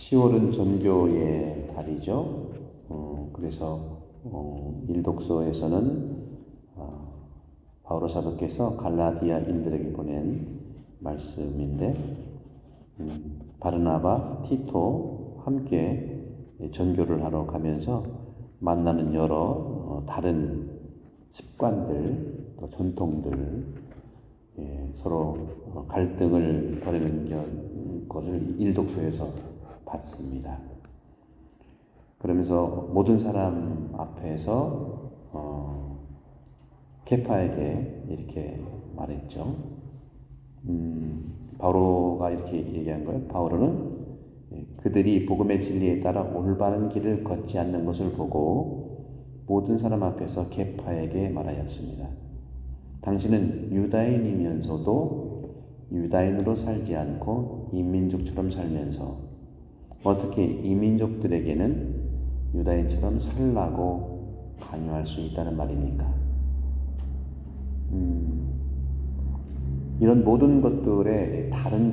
10월은 전교의 달이죠. 그래서 일독서에서는 바오로 사도께서 갈라디아인들에게 보낸 말씀인데, 바르나바, 티토 함께 전교를 하러 가면서 만나는 여러 다른 습관들, 또 전통들, 서로 갈등을 벌이는 것을 일독서에서 봤습니다. 그러면서 모든 사람 앞에서 케파에게 이렇게 말했죠. 바오로가 이렇게 얘기한 거예요. 바오로는 그들이 복음의 진리에 따라 올바른 길을 걷지 않는 것을 보고 모든 사람 앞에서 케파에게 말하였습니다. 당신은 유다인이면서도 유다인으로 살지 않고 이민족처럼 살면서 어떻게 이민족들에게는 유다인처럼 살라고 강요할 수 있다는 말입니까? 이런 모든 것들의 다른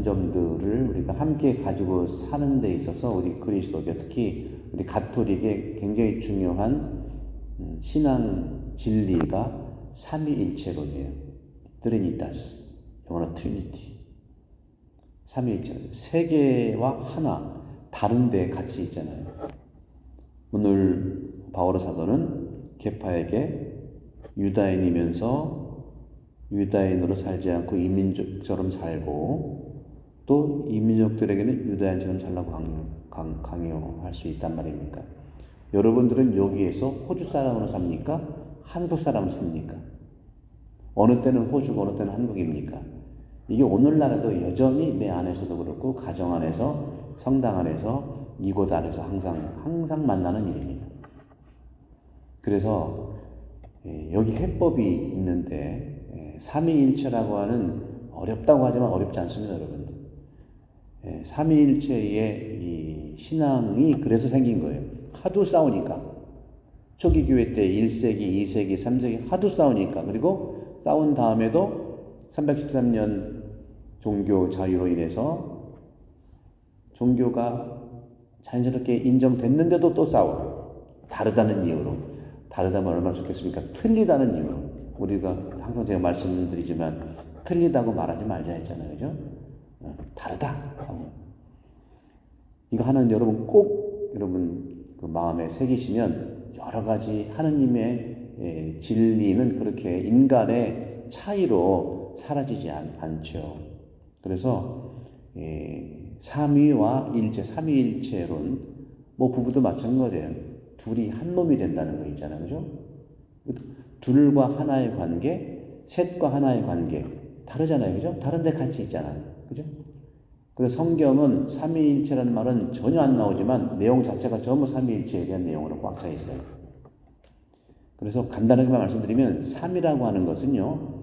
점들을 우리가 함께 가지고 사는 데 있어서 우리 그리스도교, 특히 우리 가톨릭의 굉장히 중요한 신앙 진리가 삼위일체론이에요. 트리니타스, 영어로 트리니티. 삼위일체, 세 개와 하나, 다른데 같이 있잖아요. 오늘 바오로 사도는 케파에게 유다인이면서 유다인으로 살지 않고 이민족처럼 살고 또 이민족들에게는 유다인처럼 살라고 강요할 수 있단 말입니까? 여러분들은 여기에서 호주 사람으로 삽니까? 한국 사람으로 삽니까? 어느 때는 호주고 어느 때는 한국입니까? 이게 오늘날에도 여전히 내 안에서도 그렇고 가정 안에서, 성당 안에서, 이곳 안에서 항상 만나는 일입니다. 그래서 여기 해법이 있는데 삼위일체라고 하는, 어렵다고 하지만 어렵지 않습니다, 여러분들. 삼위일체의 이 신앙이 그래서 생긴 거예요. 하도 싸우니까. 초기 교회 때 1세기, 2세기, 3세기 하도 싸우니까. 그리고 싸운 다음에도 313년 종교 자유로 인해서 종교가 자연스럽게 인정됐는데도 또 싸워. 다르다는 이유로. 다르다면 얼마나 좋겠습니까? 틀리다는 이유로. 우리가 항상 제가 말씀드리지만 틀리다고 말하지 말자 했잖아요. 그죠? 다르다. 이거 하나는 여러분 꼭 그 마음에 새기시면 여러 가지 하느님의 진리는 그렇게 인간의 차이로 사라지지 않죠. 그래서 삼위와 일체, 삼위일체론, 뭐 부부도 마찬가지예요. 둘이 한 몸이 된다는 거 있잖아요. 그죠? 둘과 하나의 관계, 셋과 하나의 관계 다르잖아요. 그죠? 다른데 같이 있잖아요. 그죠? 그래서 성경은 삼위일체라는 말은 전혀 안 나오지만 내용 자체가 전부 삼위일체에 대한 내용으로 꽉 차 있어요. 그래서 간단하게 말씀드리면 삼이라고 하는 것은요,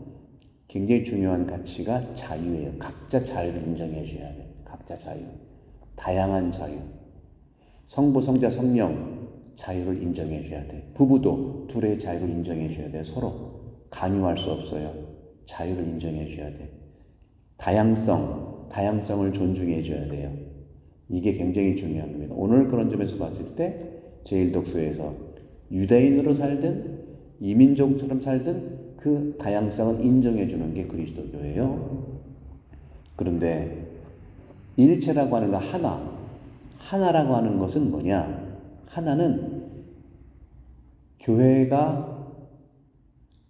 굉장히 중요한 가치가 자유예요. 각자 자유를 인정해 줘야 돼요. 각자 자유. 다양한 자유. 성부, 성자, 성령 자유를 인정해 줘야 돼요. 부부도 둘의 자유를 인정해 줘야 돼요. 서로 강요할 수 없어요. 자유를 인정해 줘야 돼요. 다양성을 존중해 줘야 돼요. 이게 굉장히 중요한 겁니다. 오늘 그런 점에서 봤을 때 제1독서에서 유대인으로 살든 이민족처럼 살든 그 다양성을 인정해 주는 게 그리스도교예요. 그런데 일체라고 하는 거 하나라고 하는 것은 뭐냐? 하나는 교회가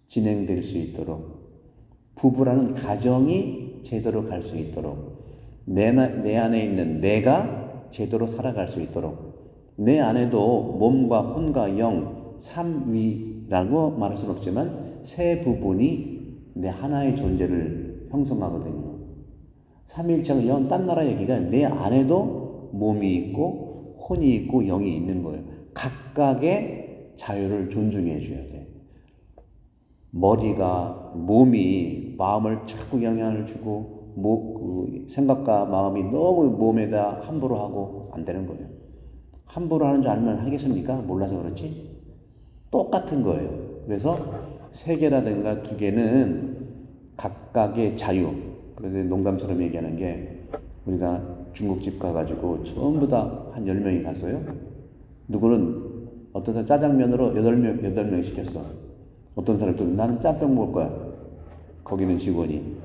진행될 수 있도록, 부부라는 가정이 제대로 갈 수 있도록, 내 안에 있는 내가 제대로 살아갈 수 있도록, 내 안에도 몸과 혼과 영, 삼위라고 말할 수는 없지만 세 부분이 내 하나의 존재를 형성하거든요. 삼위일체가 영, 딴 나라 얘기가 내 안에도 몸이 있고 혼이 있고 영이 있는 거예요. 각각의 자유를 존중해 줘야 돼. 몸이 마음을 자꾸 영향을 주고 생각과 마음이 너무 몸에다 함부로 하고 안 되는 거예요. 함부로 하는 줄 알면 하겠습니까? 몰라서 그렇지? 똑같은 거예요. 그래서 세 개라든가 두 개는 각각의 자유. 그래서 농담처럼 얘기하는 게 우리가 중국집 가가지고 전부 다 한 10명이 갔어요. 누구는 어떤 사람 짜장면으로 8명 시켰어. 어떤 사람은 또 나는 짬뽕 먹을 거야. 거기는 직원이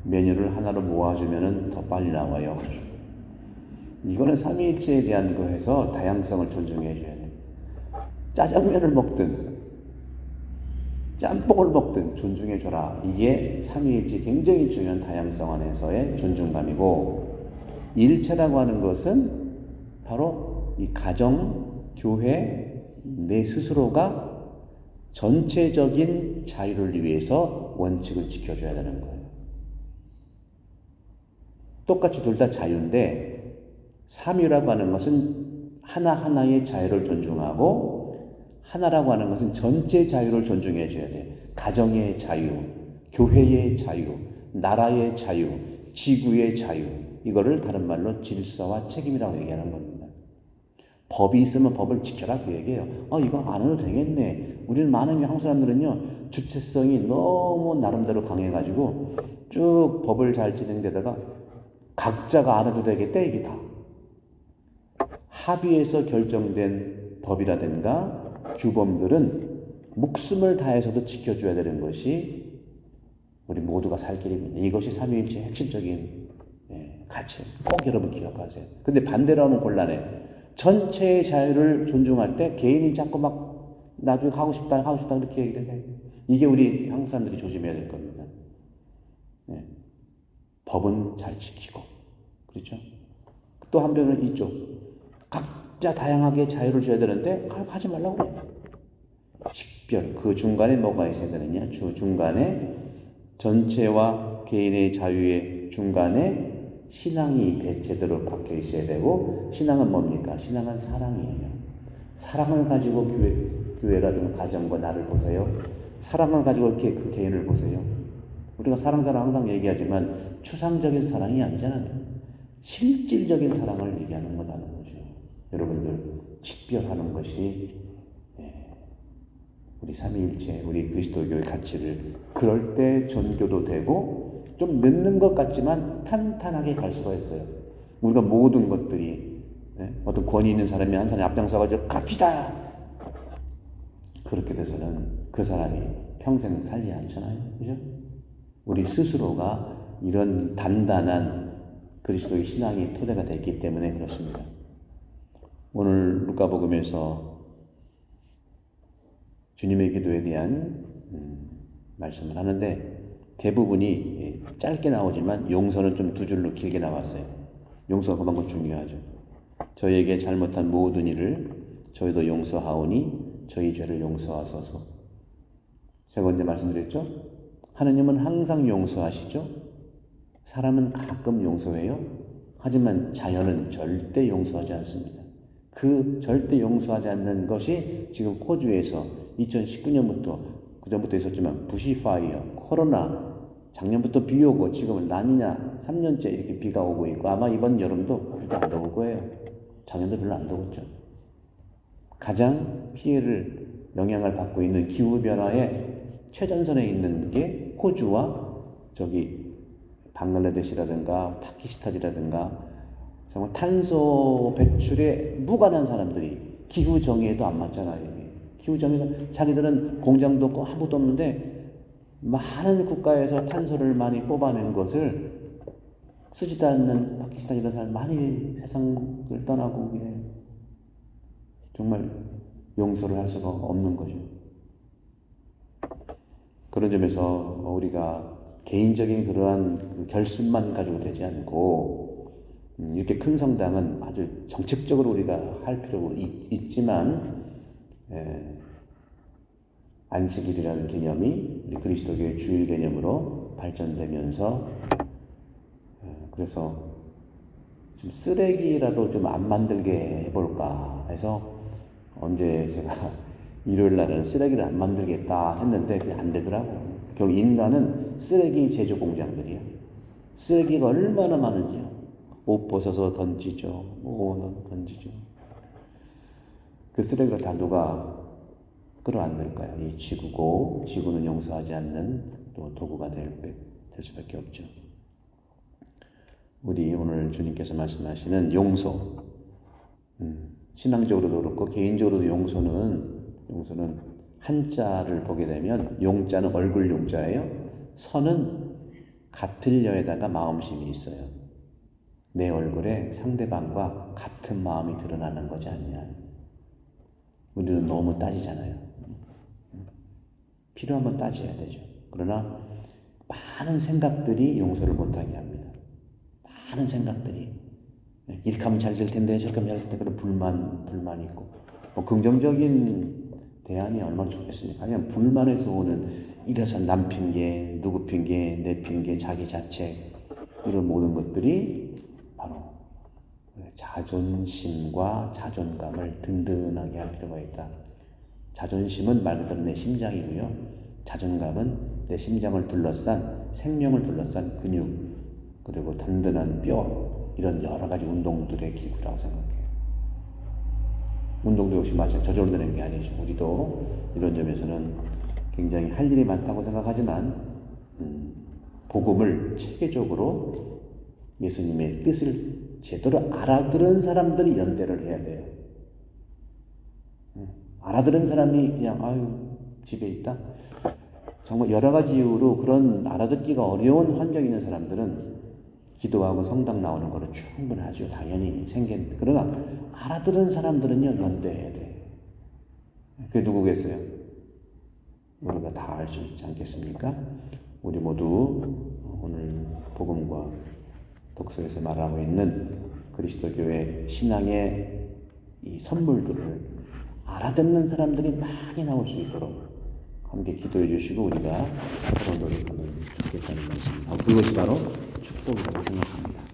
메뉴를 하나로 모아주면 더 빨리 나와요. 이거는 삼위일체에 대한 거에서 다양성을 존중해 줘야 돼. 짜장면을 먹든 짬뽕을 먹든 존중해 줘라. 이게 삼위일체 굉장히 중요한 다양성 안에서의 존중감이고, 일체라고 하는 것은 바로 이 가정, 교회, 내 스스로가 전체적인 자유를 위해서 원칙을 지켜줘야 되는 거예요. 똑같이 둘 다 자유인데 삼위라고 하는 것은 하나하나의 자유를 존중하고, 하나라고 하는 것은 전체 자유를 존중해 줘야 돼. 가정의 자유, 교회의 자유, 나라의 자유, 지구의 자유, 이거를 다른 말로 질서와 책임이라고 얘기하는 겁니다. 법이 있으면 법을 지켜라 그 얘기예요. 이거 안 해도 되겠네. 우리는 많은 한국 사람들은요, 주체성이 너무 나름대로 강해가지고 쭉 법을 잘 진행되다가 각자가 안 해도 되겠다 이게 다. 합의해서 결정된 법이라든가 주범들은 목숨을 다해서도 지켜줘야 되는 것이 우리 모두가 살 길입니다. 이것이 삼위일체의 핵심적인 가치. 꼭 여러분 기억하세요. 근데 반대로 하면 곤란해. 전체의 자유를 존중할 때 개인이 자꾸 막 나중에 하고 싶다 이렇게 얘기를 해요. 이게 우리 한국 사람들이 조심해야 될 겁니다. 법은 잘 지키고, 그렇죠? 또 한편은 이쪽 각자 다양하게 자유를 줘야 되는데 하지 말라고 그래요. 식별, 그 중간에 뭐가 있어야 되느냐? 중간에 전체와 개인의 자유의 중간에 신앙이 제대로 박혀 있어야 되고, 신앙은 뭡니까? 신앙은 사랑이에요. 사랑을 가지고 교회라든가 가정과 나를 보세요. 사랑을 가지고 그 개인을 보세요. 우리가 사랑 항상 얘기하지만 추상적인 사랑이 아니잖아요. 실질적인 사랑을 얘기하는 거라는 거죠. 여러분들 식별하는 것이 우리 삼위일체, 우리 그리스도교의 가치를, 그럴 때 전교도 되고 좀 늦는 것 같지만 탄탄하게 갈 수가 있어요. 우리가 모든 것들이 어떤 권위 있는 사람이 한 사람이 앞장서가지고 갑시다! 그렇게 돼서는 그 사람이 평생 살지 않잖아요. 그죠? 우리 스스로가 이런 단단한 그리스도의 신앙이 토대가 됐기 때문에 그렇습니다. 오늘 루카복음에서 주님의 기도에 대한 말씀을 하는데 대부분이 짧게 나오지만 용서는 좀 두 줄로 길게 나왔어요. 용서가 그만큼 중요하죠. 저희에게 잘못한 모든 일을 저희도 용서하오니 저희 죄를 용서하소서. 제가 언제 말씀드렸죠? 하느님은 항상 용서하시죠. 사람은 가끔 용서해요. 하지만 자연은 절대 용서하지 않습니다. 그 절대 용서하지 않는 것이 지금 호주에서 2019년부터 그전부터 있었지만 부시파이어, 코로나, 작년부터 비 오고 지금은 라니냐 3년째 이렇게 비가 오고 있고 아마 이번 여름도 비가 안 오고 거예요. 작년도 별로 안 더웠죠. 가장 피해를 영향을 받고 있는 기후변화의 최전선에 있는 게 호주와 저기 방글라데시라든가 파키스탄이라든가 정말 탄소 배출에 무관한 사람들이 기후 정의에도 안 맞잖아요. 기후 정의가 자기들은 공장도 없고 아무것도 없는데 많은 국가에서 탄소를 많이 뽑아낸 것을 쓰지도 않는 파키스탄 이런 사람 많이 세상을 떠나고 그래. 정말 용서를 할 수가 없는 거죠. 그런 점에서 우리가 개인적인 그러한 그 결심만 가지고 되지 않고 이렇게 큰 성당은 아주 정책적으로 우리가 할 필요가 있지만 안식일이라는 개념이 우리 그리스도교의 주일 개념으로 발전되면서 그래서 좀 쓰레기라도 좀 안 만들게 해볼까 해서 언제 제가 일요일 날은 쓰레기를 안 만들겠다 했는데 그게 안 되더라고요. 결국 인간은 쓰레기 제조 공장들이야. 쓰레기가 얼마나 많은지요. 옷 벗어서 던지죠. 던지죠. 그 쓰레기를 다 누가 끌어안을까요? 이 지구고 지구는 용서하지 않는 또 도구가 될 수밖에 없죠. 우리 오늘 주님께서 말씀하시는 용서, 신앙적으로도 그렇고 개인적으로도 용서는 한자를 보게 되면 용자는 얼굴 용자예요. 선은 같을 여에다가 마음심이 있어요. 내 얼굴에 상대방과 같은 마음이 드러나는 거지 않냐. 우리는 너무 따지잖아요. 필요하면 따져야 되죠. 그러나 많은 생각들이 용서를 못하게 합니다. 많은 생각들이 이렇게 하면 잘 될 텐데 저렇게 하면 잘 될 텐데 그런 불만 있고 뭐 긍정적인 대안이 얼마나 좋겠습니까? 그냥 불만에서 오는 이래서 남 핑계, 누구 핑계, 내 핑계, 자기 자책 이런 모든 것들이 바로 자존심과 자존감을 든든하게 할 필요가 있다. 자존심은 말 그대로 내 심장이고요. 자존감은 내 심장을 둘러싼 생명을 둘러싼 근육 그리고 든든한 뼈 이런 여러 가지 운동들의 기구라고 생각해요. 운동도 역시 마찬가지 저절로 되는 게 아니죠. 우리도 이런 점에서는 굉장히 할 일이 많다고 생각하지만 복음을 체계적으로 예수님의 뜻을 제대로 알아들은 사람들이 연대를 해야 돼요. 알아들은 사람이 그냥 아유 집에 있다. 정말 여러 가지 이유로 그런 알아듣기가 어려운 환경에 있는 사람들은 기도하고 성당 나오는 거는 충분하죠. 당연히 생긴. 그러나 알아들은 사람들은요 연대해야 돼. 그게 누구겠어요? 우리가 다 알 수 있지 않겠습니까? 우리 모두 오늘 복음과 독서에서 말하고 있는 그리스도교의 신앙의 이 선물들을 알아듣는 사람들이 많이 나올 수 있도록 함께 기도해 주시고 우리가 서로 노력하면 좋겠다는 말씀입니다. 그것이 바로 축복이라고 생각합니다.